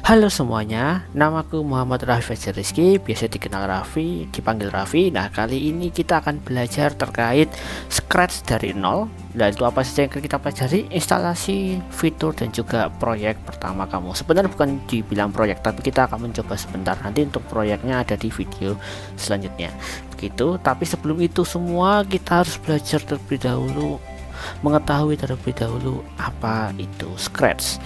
Halo semuanya, namaku Muhammad Raffi Fajar Rizky, biasa dikenal Raffi, dipanggil Raffi. Nah, kali ini kita akan belajar terkait Scratch dari nol. Dan itu apa saja yang akan kita pelajari? Instalasi, fitur, dan juga proyek pertama kamu. Sebenarnya bukan dibilang proyek, tapi kita akan mencoba sebentar. Nanti untuk proyeknya ada di video selanjutnya. Begitu, tapi sebelum itu semua kita harus belajar terlebih dahulu, mengetahui terlebih dahulu apa itu Scratch.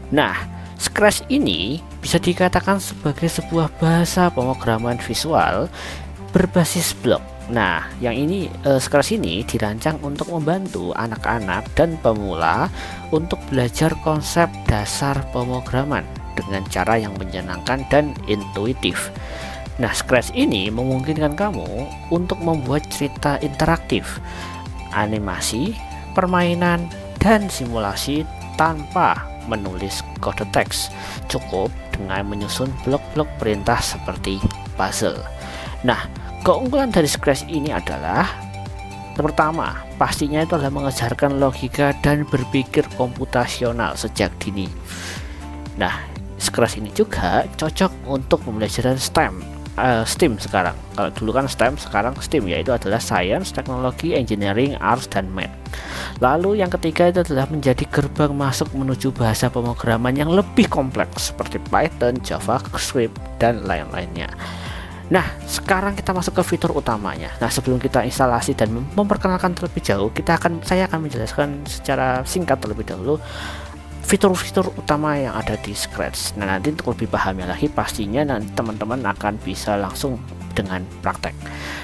Nah, Scratch ini bisa dikatakan sebagai sebuah bahasa pemrograman visual berbasis blok. Nah, yang ini Scratch ini dirancang untuk membantu anak-anak dan pemula untuk belajar konsep dasar pemrograman dengan cara yang menyenangkan dan intuitif. Nah, Scratch ini memungkinkan kamu untuk membuat cerita interaktif, animasi, permainan, dan simulasi tanpa menulis kode teks. Cukup dengan menyusun blok-blok perintah seperti puzzle. Nah, keunggulan dari Scratch ini adalah pertama, pastinya itu adalah mengajarkan logika dan berpikir komputasional sejak dini. Nah, Scratch ini juga cocok untuk pembelajaran STEM sekarang. Kalau dulu kan STEM, sekarang STEAM, yaitu adalah Science, Technology, Engineering, Arts, dan Math. Lalu yang ketiga itu adalah menjadi gerbang masuk menuju bahasa pemrograman yang lebih kompleks seperti Python, JavaScript, dan lain-lainnya. Nah, sekarang kita masuk ke fitur utamanya. Nah, sebelum kita instalasi dan memperkenalkan terlebih jauh, saya akan menjelaskan secara singkat terlebih dahulu fitur-fitur utama yang ada di Scratch. Nah, nanti untuk lebih pahamnya lagi, pastinya nanti teman-teman akan bisa langsung dengan praktek.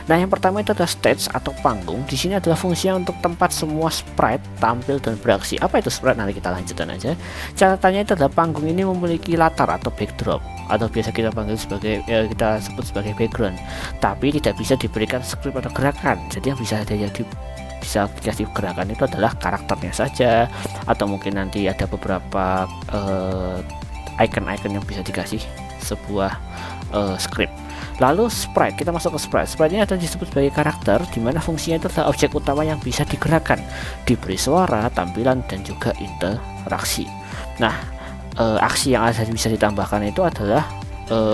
Nah, yang pertama itu adalah stage atau panggung. Di sini adalah fungsinya untuk tempat semua sprite tampil dan beraksi. Apa itu sprite? Nanti kita lanjutkan aja. Catatannya itu adalah panggung ini memiliki latar atau backdrop, atau biasa kita panggil sebagai kita sebut sebagai background, tapi tidak bisa diberikan script atau gerakan. Jadi yang bisa dikasih gerakan itu adalah karakternya saja, atau mungkin nanti ada beberapa icon-icon yang bisa dikasih sebuah script. Lalu sprite, kita masuk ke sprite. Sprite ini adalah disebut sebagai karakter, dimana fungsinya itu adalah objek utama yang bisa digerakkan, diberi suara, tampilan, dan juga interaksi. Nah, aksi yang ada bisa ditambahkan itu adalah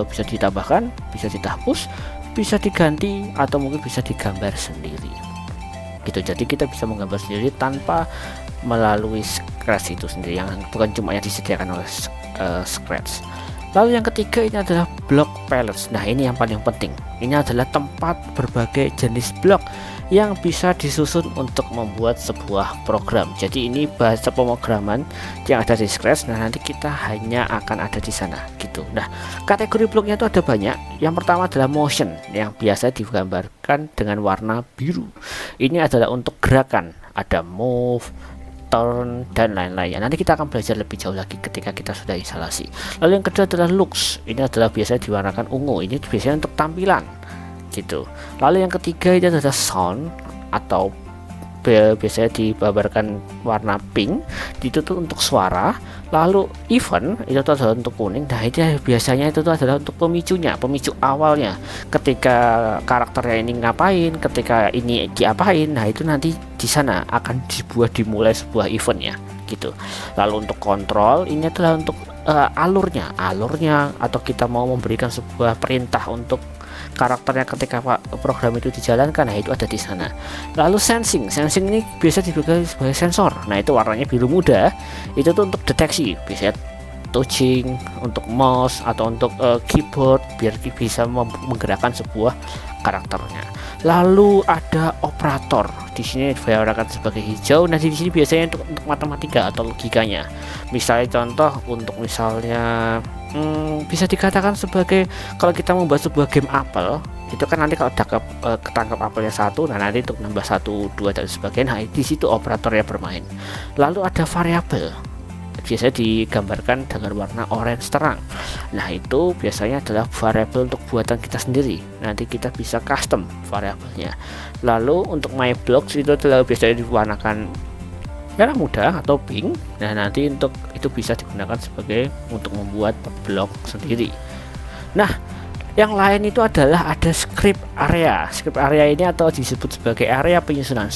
bisa ditambahkan, bisa dihapus, bisa diganti, atau mungkin bisa digambar sendiri gitu. Jadi kita bisa menggambar sendiri tanpa melalui Scratch itu sendiri, yang bukan cuma yang disediakan oleh Scratch. Lalu yang ketiga ini adalah block palettes. Nah, ini yang paling penting. Ini adalah tempat berbagai jenis blok yang bisa disusun untuk membuat sebuah program. Jadi ini bahasa pemrograman yang ada di Scratch. Nah, nanti kita hanya akan ada di sana gitu. Nah, kategori bloknya itu ada banyak. Yang pertama adalah motion, yang biasa digambarkan dengan warna biru. Ini adalah untuk gerakan, ada move, turn, dan lain-lain. Nanti kita akan belajar lebih jauh lagi ketika kita sudah instalasi. Lalu yang kedua adalah looks. Ini adalah biasanya diwarnakan ungu. Ini biasanya untuk tampilan gitu. Lalu yang ketiga ini adalah sound, atau biasanya digambarkan warna pink, itu tuh untuk suara. Lalu event itu tuh adalah untuk kuning. Nah, itu biasanya itu tuh adalah untuk pemicu awalnya, ketika karakternya ini ngapain, ketika ini diapain. Nah, itu nanti di sana akan dimulai sebuah eventnya gitu. Lalu untuk kontrol, ini adalah untuk alurnya, atau kita mau memberikan sebuah perintah untuk karakternya ketika program itu dijalankan. Nah, itu ada di sana. Lalu sensing ini biasa dibagai sebagai sensor. Nah, itu warnanya biru muda, itu tuh untuk deteksi, biasanya touching, untuk mouse, atau untuk keyboard, biar bisa menggerakkan sebuah karakternya. Lalu ada operator, di sini diwarnakan sebagai hijau. Nah, di sini biasanya untuk matematika atau logikanya. Misalnya contoh, untuk misalnya bisa dikatakan sebagai, kalau kita membuat sebuah game apel, itu kan nanti kalau udah ketangkap apelnya satu, nah nanti untuk nambah 1, 2, dan sebagainya. Nah, di situ operatornya bermain. Lalu ada variabel, biasanya digambarkan dengan warna orange terang. Nah, itu biasanya adalah variabel untuk buatan kita sendiri. Nanti kita bisa custom variabelnya. Lalu untuk my blocks itu adalah biasanya diwarnakan merah muda atau pink. Nah, nanti untuk itu bisa digunakan sebagai untuk membuat blok sendiri. Nah, yang lain itu adalah ada script area. Script area ini atau disebut sebagai area penyusunan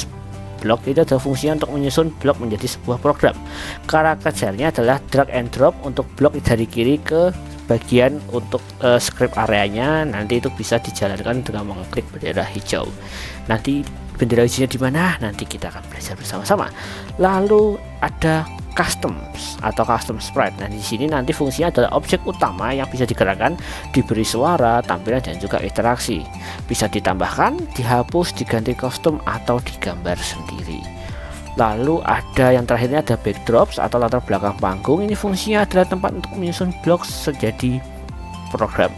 blok itu adalah fungsinya untuk menyusun blok menjadi sebuah program. Cara kerjanya adalah drag and drop untuk blok dari kiri ke bagian untuk script areanya nanti itu bisa dijalankan dengan mengklik bendera hijau. Nanti bendera hijaunya di mana? Nanti kita akan belajar bersama-sama. Lalu ada customs atau custom sprite. Nah, di sini nanti fungsinya adalah objek utama yang bisa digerakkan, diberi suara, tampilan dan juga interaksi. Bisa ditambahkan, dihapus, diganti kostum atau digambar sendiri. Lalu ada yang terakhirnya ada backdrops atau latar belakang panggung. Ini fungsinya adalah tempat untuk menyusun blok sejadi program.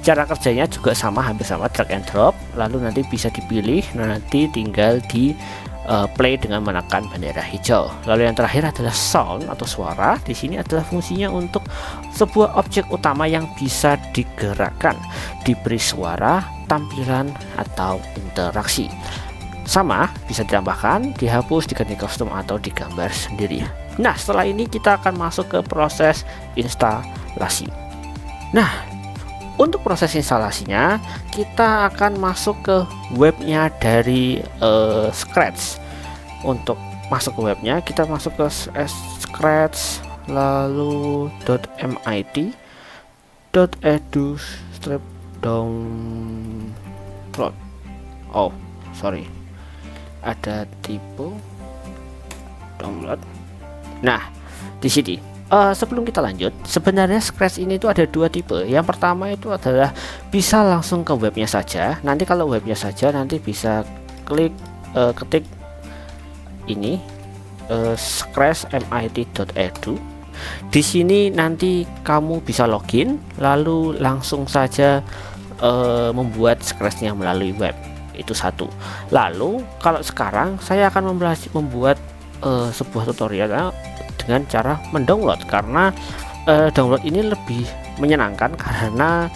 Cara kerjanya juga sama, hampir sama, drag and drop. Lalu nanti bisa dipilih, nanti tinggal di play dengan menekan bendera hijau. Lalu yang terakhir adalah sound atau suara. Di sini adalah fungsinya untuk sebuah objek utama yang bisa digerakkan, diberi suara, tampilan atau interaksi. Sama, bisa ditambahkan, dihapus, diganti kostum atau digambar sendiri. Nah, setelah ini kita akan masuk ke proses instalasi. Nah, untuk proses instalasinya kita akan masuk ke webnya dari Scratch. Untuk masuk ke webnya kita masuk ke Scratch, lalu .mit.edu/download. Oh sorry, ada tipe download. Nah, di sini sebelum kita lanjut, sebenarnya Scratch ini itu ada dua tipe. Yang pertama itu adalah bisa langsung ke webnya saja. Nanti kalau webnya saja nanti bisa klik ketik ini scratch.mit.edu. Di sini nanti kamu bisa login, lalu langsung saja membuat Scratch-nya melalui web. Itu satu. Lalu kalau sekarang saya akan membuat sebuah tutorial dengan cara mendownload, karena download ini lebih menyenangkan karena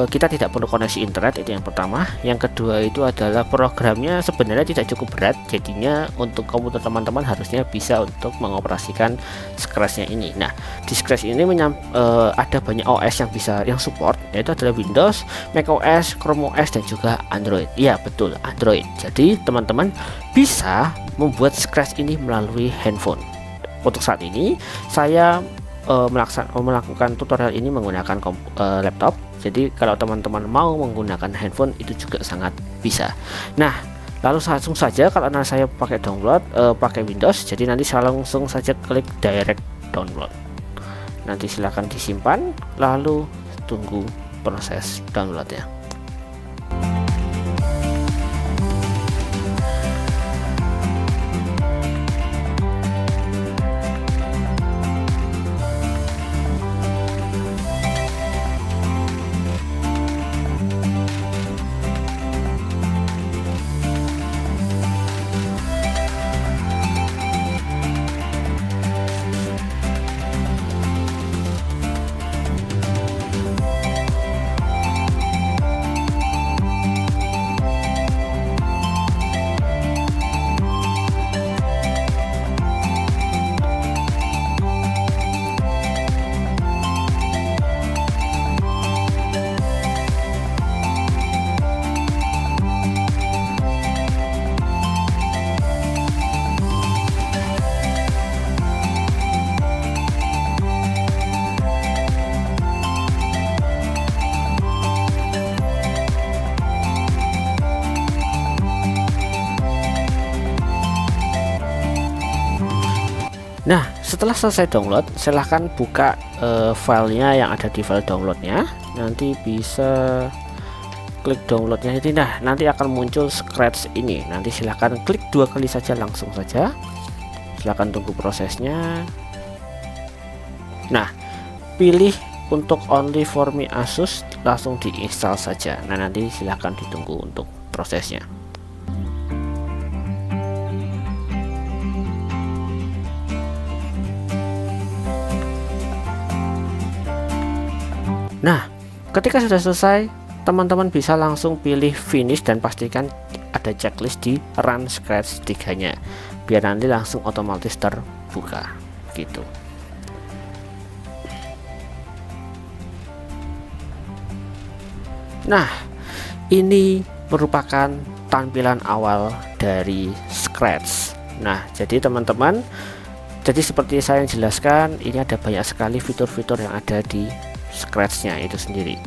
kita tidak perlu koneksi internet. Itu yang pertama. Yang kedua itu adalah programnya sebenarnya tidak cukup berat, jadinya untuk komputer teman-teman harusnya bisa untuk mengoperasikan Scratch-nya ini. Nah, di Scratch ini ada banyak OS yang bisa support, yaitu adalah Windows, macOS, Chrome OS dan juga Android. Iya betul, Android. Jadi teman-teman bisa membuat Scratch ini melalui handphone. Untuk saat ini saya melakukan tutorial ini menggunakan laptop. Jadi kalau teman-teman mau menggunakan handphone itu juga sangat bisa. Nah, lalu langsung saja kalau saya pakai download pakai Windows, jadi nanti saya langsung saja klik direct download. Nanti silahkan disimpan, lalu tunggu proses downloadnya. Nah, setelah selesai download, silahkan buka filenya yang ada di file downloadnya. Nanti bisa klik downloadnya ini. Nah, nanti akan muncul Scratch ini. Nanti silahkan klik 2 kali saja, langsung saja. Silahkan tunggu prosesnya. Nah, pilih untuk only for me Asus, langsung diinstal saja. Nah, nanti silahkan ditunggu untuk prosesnya. Nah, ketika sudah selesai, teman-teman bisa langsung pilih finish dan pastikan ada checklist di run Scratch 3-nya, biar nanti langsung otomatis terbuka gitu. Nah, ini merupakan tampilan awal dari Scratch. Nah, jadi teman-teman, jadi seperti saya jelaskan, ini ada banyak sekali fitur-fitur yang ada di Scratch-nya itu sendiri.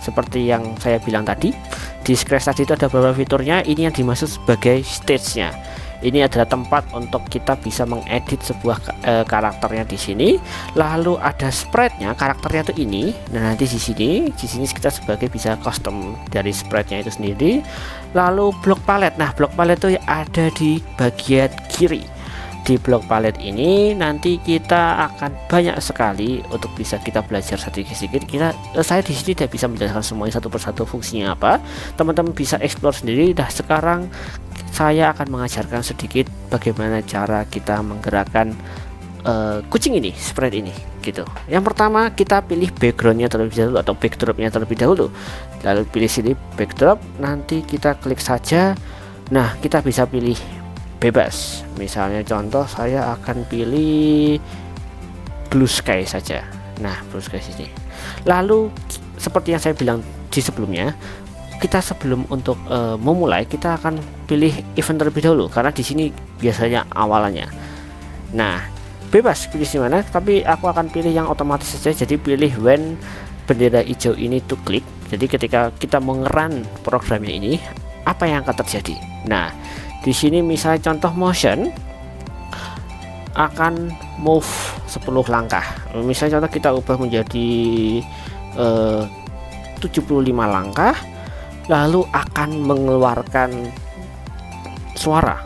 Seperti yang saya bilang tadi, di Scratch tadi itu ada beberapa fiturnya. Ini yang dimaksud sebagai stage-nya. Ini adalah tempat untuk kita bisa mengedit sebuah karakternya di sini. Lalu ada sprite-nya, karakternya itu ini. Nah, nanti di sini kita sebagai bisa custom dari sprite-nya itu sendiri. Lalu block palette. Nah, block palette itu ada di bagian kiri. Di block palette ini nanti kita akan banyak sekali untuk bisa kita belajar sedikit-sedikit. Saya di sini tidak bisa menjelaskan semuanya satu persatu fungsinya apa. Teman-teman bisa explore sendiri. Nah, sekarang saya akan mengajarkan sedikit bagaimana cara kita menggerakkan kucing ini, sprite ini gitu. Yang pertama kita pilih backgroundnya terlebih dahulu atau backdropnya terlebih dahulu. Lalu pilih sini backdrop, nanti kita klik saja. Nah, kita bisa pilih bebas, misalnya contoh saya akan pilih blue sky saja. Nah, blue sky sini. Lalu seperti yang saya bilang di sebelumnya, kita sebelum untuk memulai kita akan pilih event terlebih dahulu karena di sini biasanya awalannya. Nah, bebas pilih di mana, tapi aku akan pilih yang otomatis saja. Jadi pilih when bendera hijau ini to click. Jadi ketika kita mengeran programnya ini, apa yang akan terjadi? Nah, di sini misalnya contoh motion akan move 10 langkah. Misalnya contoh kita ubah menjadi 75 langkah, lalu akan mengeluarkan suara.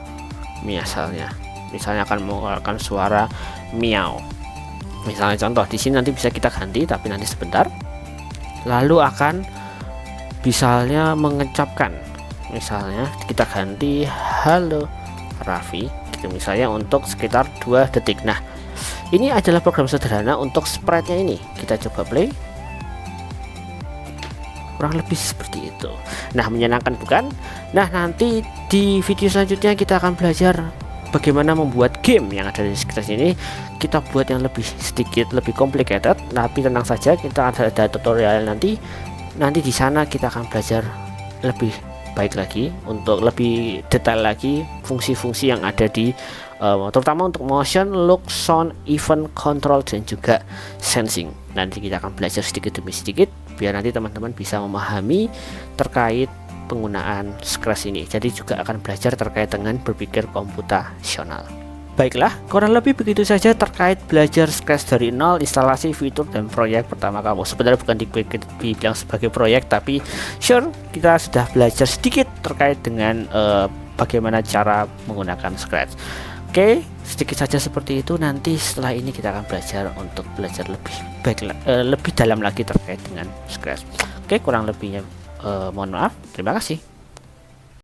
Misalnya akan mengeluarkan suara meow. Misalnya contoh di sini nanti bisa kita ganti, tapi nanti sebentar. Lalu akan misalnya mengecapkan. Misalnya kita ganti halo Raffi gitu, misalnya untuk sekitar 2 detik. Nah, ini adalah program sederhana untuk sprite-nya ini. Kita coba play. Kurang lebih seperti itu. Nah, menyenangkan bukan? Nah, nanti di video selanjutnya kita akan belajar bagaimana membuat game yang ada di Scratch ini. Kita buat yang sedikit lebih complicated, tapi tenang saja, kita ada tutorial nanti di sana kita akan belajar lebih baik lagi untuk lebih detail lagi fungsi-fungsi yang ada di terutama untuk motion, look, sound, event, control, dan juga sensing. Nanti kita akan belajar sedikit demi sedikit biar nanti teman-teman bisa memahami terkait penggunaan Scratch ini. Jadi juga akan belajar terkait dengan berpikir komputasional. Baiklah, kurang lebih begitu saja terkait belajar Scratch dari nol, instalasi, fitur, dan proyek pertama kamu. Sebenarnya bukan dibilang sebagai proyek, tapi sure kita sudah belajar sedikit terkait dengan bagaimana cara menggunakan Scratch. Oke, sedikit saja seperti itu. Nanti setelah ini kita akan belajar untuk belajar lebih baik, lebih dalam lagi terkait dengan Scratch. Oke, kurang lebihnya mohon maaf. Terima kasih.